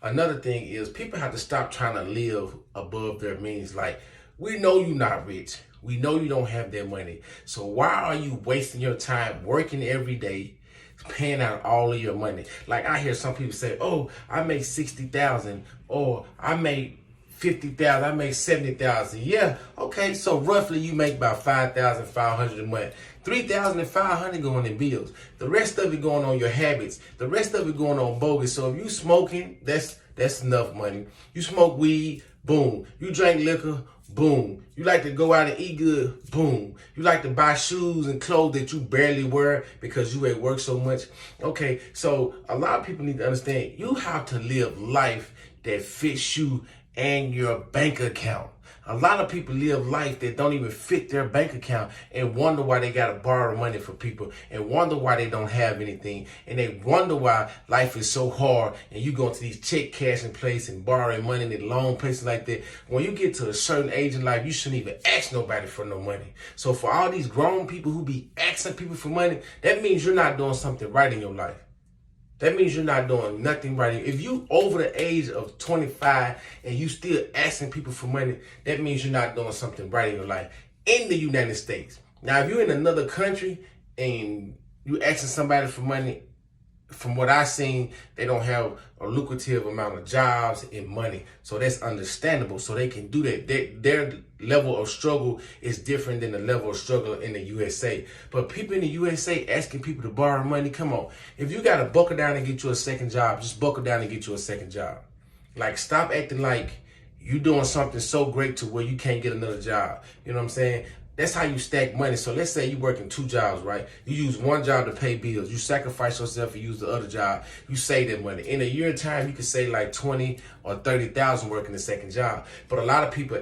another thing is people have to stop trying to live above their means. Like, we know you're not rich. We know you don't have that money. So why are you wasting your time working every day, paying out all of your money? Like, I hear some people say, "Oh, I make 60,000, or I make 50,000, I make 70,000." Yeah, okay. So roughly, you make about 5,500 a month. 3,500 going in bills. The rest of it going on your habits. The rest of it going on bogus. So if you smoking, that's enough money. You smoke weed, boom. You drink liquor, boom. You like to go out and eat good, boom. You like to buy shoes and clothes that you barely wear because you at work so much. Okay, so a lot of people need to understand you have to live life that fits you and your bank account. A lot of people live life that don't even fit their bank account and wonder why they got to borrow money from people and wonder why they don't have anything. And they wonder why life is so hard and you go to these check cashing places and borrowing money in loan places like that. When you get to a certain age in life, you shouldn't even ask nobody for no money. So for all these grown people who be asking people for money, that means you're not doing something right in your life. That means you're not doing nothing right. If you over the age of 25 and you still asking people for money, that means you're not doing something right in your life in the United States. Now, if you're in another country and you asking somebody for money, from what I've seen, they don't have a lucrative amount of jobs and money. So that's understandable. So they can do that. Their level of struggle is different than the level of struggle in the USA. But people in the USA asking people to borrow money, come on. If you got to buckle down and get you a second job, just buckle down and get you a second job. Like, stop acting like you doing something so great to where you can't get another job. You know what I'm saying? That's how you stack money. So let's say you're working 2 jobs, right? You use one job to pay bills. You sacrifice yourself and use the other job. You save that money. In a year time, you can save like 20 or 30,000 working the second job. But a lot of people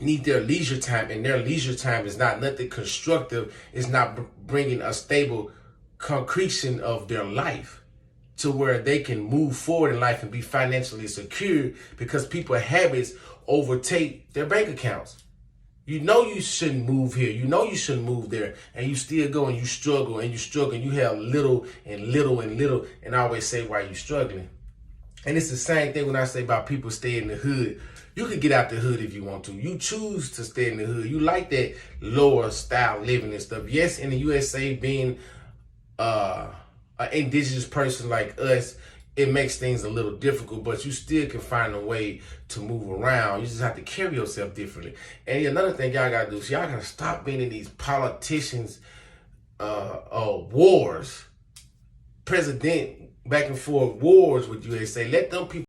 need their leisure time, and their leisure time is not nothing constructive. It's not bringing a stable concretion of their life to where they can move forward in life and be financially secure, because people's habits overtake their bank accounts. You know you shouldn't move here. You know you shouldn't move there. And you still go and you struggle and you struggle. And you have little and little and little. And I always say, why you struggling? And it's the same thing when I say about people stay in the hood. You can get out the hood if you want to. You choose to stay in the hood. You like that lower style living and stuff. Yes, in the USA, being an indigenous person like us, it makes things a little difficult, but you still can find a way to move around. You just have to carry yourself differently. And another thing y'all gotta do is y'all gotta stop being in these politicians' wars, president back and forth wars with USA. Let them people